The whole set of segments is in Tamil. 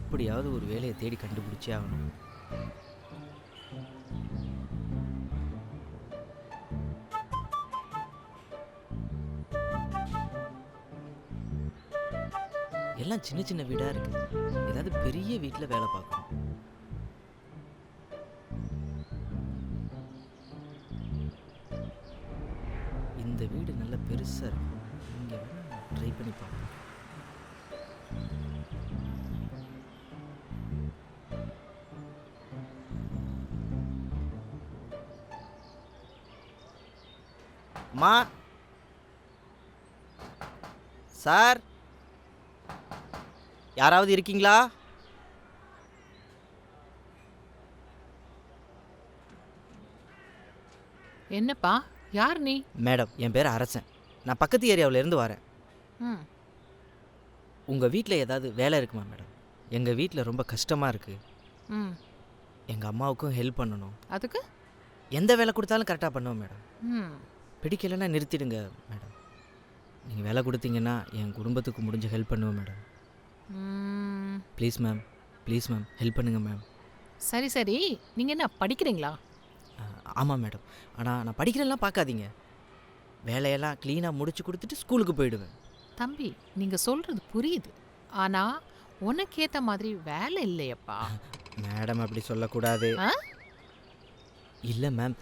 எப்படியாவது ஒரு வேலையை தேடி கண்டுபிடிச்சே ஆகணும். எல்லாம் சின்ன சின்ன வீடாக இருக்குது. ஏதாவது பெரிய வீட்டில் வேலை பார்க்கணும். இந்த வீடு நல்ல பெருசாக இருக்கு. இங்கே ட்ரை பண்ணி பார்க்கணும். மா சார், யாராவது இருக்கீங்களா? என்னப்பா, யார் நீ? மேடம், என் பேர் அரசன். நான் பக்கத்து ஏரியாவிலேருந்து வரேன். ம் உங்கள் வீட்டில் ஏதாவது வேலை இருக்குமா மேடம்? எங்கள் வீட்டில் ரொம்ப கஷ்டமாக இருக்குது. ம் எங்கள் அம்மாவுக்கும் ஹெல்ப் பண்ணணும். அதுக்கு? எந்த வேலை கொடுத்தாலும் கரெக்டாக பண்ணுவோம் மேடம். ம் பிடிக்கலைன்னா நிறுத்திடுங்க மேடம். நீங்கள் வேலை கொடுத்தீங்கன்னா என் குடும்பத்துக்கு முடிஞ்ச ஹெல்ப் பண்ணுவேன் மேடம். ம், please ma'am, please ma'am, help பண்ணுங்கள் மேம். சரி சரி, நீங்கள் என்ன படிக்கிறீங்களா? ஆமாம் மேடம். ஆனால் நான் படிக்கிறேன்லாம் பார்க்காதீங்க. வேலையெல்லாம் க்ளீனாக முடிச்சு கொடுத்துட்டு ஸ்கூலுக்கு போயிடுவேன். தம்பி, நீங்கள் சொல்கிறது புரியுது. ஆனால் உனக்கு ஏற்ற மாதிரி வேலை இல்லையப்பா. மேடம் அப்படி சொல்லக்கூடாது. ஆ? இல்லை மேம்,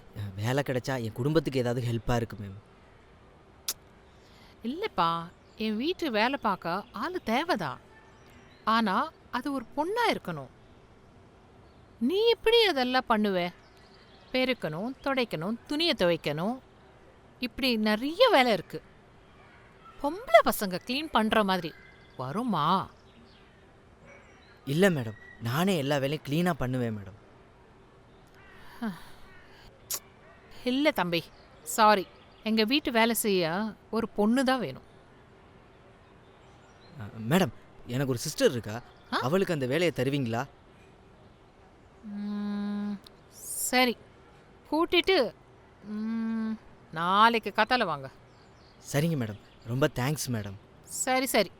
வேலை கிடைச்சா என் குடும்பத்துக்கு ஏதாவது ஹெல்ப்பாக இருக்குது மேம். இல்லைப்பா, என் வீட்டு வேலை பார்க்க ஆள் தேவைதான். ஆனால் அது ஒரு பொண்ணாக இருக்கணும். நீ எப்படி அதெல்லாம் பண்ணுவ? பெருக்கணும், துடைக்கணும், துணியை துவைக்கணும், இப்படி நிறைய வேலை இருக்கு. பொம்பளை பசங்க க்ளீன் பண்ணுற மாதிரி வருமா? இல்லை மேடம், நானே எல்லா வேலையும் க்ளீனாக பண்ணுவேன் மேடம். இல்லை தம்பி, சாரி. எங்கள் வீட்டு வேலை செய்ய ஒரு பொண்ணு தான் வேணும். மேடம், எனக்கு ஒரு சிஸ்டர் இருக்கா. ஆ? அவளுக்கு அந்த வேலையை தருவீங்களா? ம், சரி, கூட்டிட்டு நாளைக்கு கத்தால வாங்க. சரிங்க மேடம், ரொம்ப தேங்க்ஸ் மேடம். சரி சரி.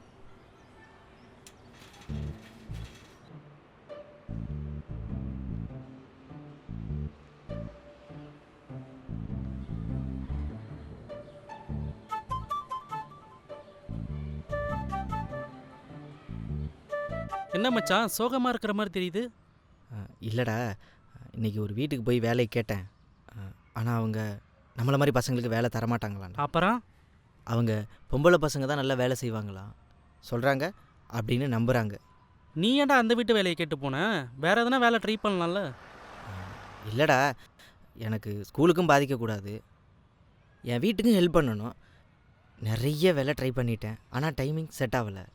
என்ன மச்சான் சோகமாக இருக்கிற மாதிரி தெரியுது? இல்லைடா, இன்றைக்கி ஒரு வீட்டுக்கு போய் வேலையை கேட்டேன். ஆனால் அவங்க நம்மளை மாதிரி பசங்களுக்கு வேலை தரமாட்டாங்களாண்டா. அப்புறம் அவங்க பொம்பளை பசங்க தான் நல்லா வேலை செய்வாங்களாம் சொல்கிறாங்க, அப்படின்னு நம்புகிறாங்க. நீ ஏன்டா அந்த வீட்டு வேலையை கேட்டு போன? வேற எதனா வேலை ட்ரை பண்ணலாம்ல? இல்லைடா, எனக்கு ஸ்கூலுக்கும் பாதிக்கக்கூடாது, என் வீட்டுக்கும் ஹெல்ப் பண்ணணும். நிறைய வேலை ட்ரை பண்ணிட்டேன், ஆனால் டைமிங் செட் ஆகலை.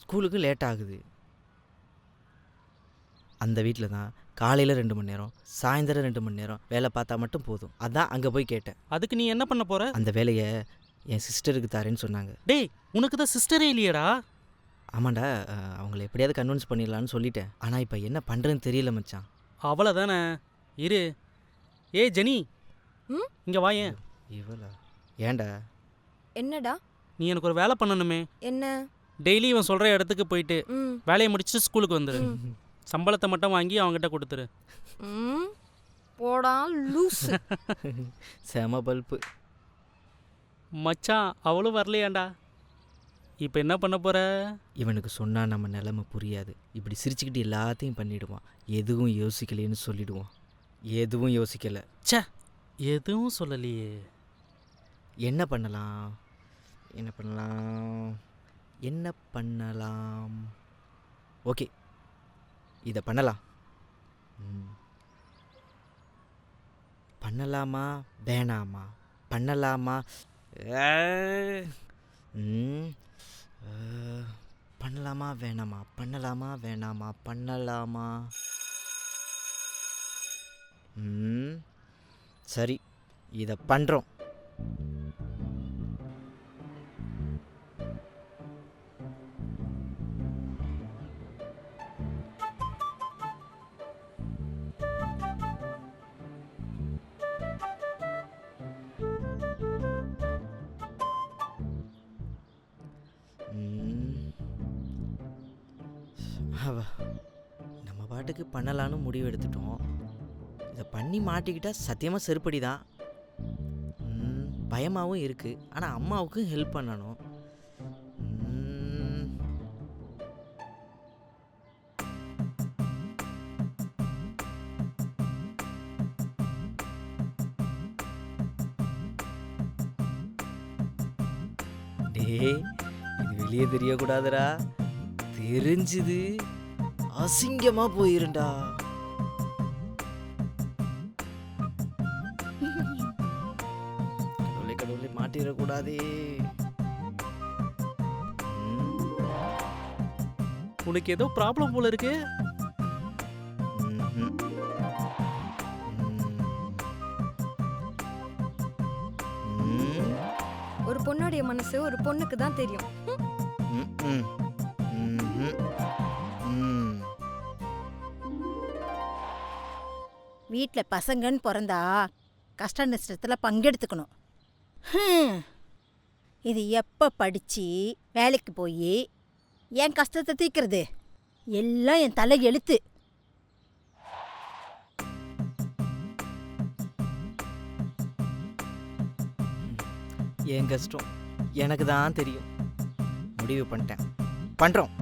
ஸ்கூலுக்கு லேட் ஆகுது. அந்த வீட்டில் தான் காலையில் 2 மணி நேரம், சாயந்தரம் 2 மணி நேரம் வேலை பார்த்தா மட்டும் போதும். அதான் அங்கே போய் கேட்டேன். அதுக்கு நீ என்ன பண்ண போற? அந்த வேலையை என் சிஸ்டருக்கு தரேன்னு சொன்னாங்க. டேய், உனக்கு தான் சிஸ்டரே இல்லையேடா? ஆமாண்டா, அவங்கள எப்படியாவது கன்வின்ஸ் பண்ணிடலான்னு சொல்லிட்டேன். ஆனால் இப்போ என்ன பண்ணுறதுன்னு தெரியல மச்சான். அவ்வளோதானே, இரு. ஏய் ஜெனி, ம்? இங்கே வாயேன். இவளா? ஏன்டா? என்னடா? நீ எனக்கு ஒரு வேலை பண்ணணுமே. என்ன? டெய்லி இவன் சொல்கிற இடத்துக்கு போயிட்டு ம் வேலையை முடிச்சுட்டு ஸ்கூலுக்கு வந்துரு. ம். சம்பளத்தை மட்டும் வாங்கி அவங்ககிட்ட கொடுத்துரு. ம் போடா லூசு. செம பல்ப்பு. மச்சான் அவளும் வரலையாண்டா. இப்போ என்ன பண்ண போற? இவனுக்கு சொன்னால் நம்ம நிலைமை புரியாது. இப்படி சிரிச்சுக்கிட்டு எல்லாத்தையும் பண்ணிவிடுவான். எதுவும் யோசிக்கலைன்னு சொல்லிடுவான். எதுவும் யோசிக்கலை. ச்சே, எதுவும் சொல்லலையே. என்ன பண்ணலாம், என்ன பண்ணலாம், என்ன பண்ணலாம்? ஓகே, இதை பண்ணலாம். பண்ணலாமா வேணாமா? பண்ணலாமா? பண்ணலாமா வேணாமா? பண்ணலாமா வேணாமா? பண்ணலாமா? சரி, இதை பண்ணுறோம். நம்ம பாட்டுக்கு பண்ணலான்னு முடிவு எடுத்துட்டோம். இதை பண்ணி மாட்டிக்கிட்டா சத்தியமாக செருப்படி தான். பயமாகவும் இருக்குது. ஆனால் அம்மாவுக்கும் ஹெல்ப் பண்ணணும். டேய், இது வெளியே தெரியக்கூடாதுடா. தெரிஞ்சுது அசிங்கமா போயிருண்டா. கடவுளே கடவுளே, மாட்டிடக்கூடாதே. உனக்கு ஏதோ ப்ராப்ளம் போல இருக்கு. ம்ஹும். ம். ஒரு பொண்ணுடைய மனசு ஒரு பொண்ணுக்கு தான் தெரியும். ம்ம். ம்ஹும். ம். வீட்டில் பசங்கன்னு பிறந்தா கஷ்ட நஷ்டத்தில் பங்கெடுத்துக்கணும். இது எப்போ படித்து வேலைக்கு போய் என் கஷ்டத்தை தீர்க்கிறது? எல்லாம் என் தலை எழுத்து. என் கஷ்டம் எனக்கு தான் தெரியும். முடிவு பண்ணிட்டேன். பண்ணுறோம்.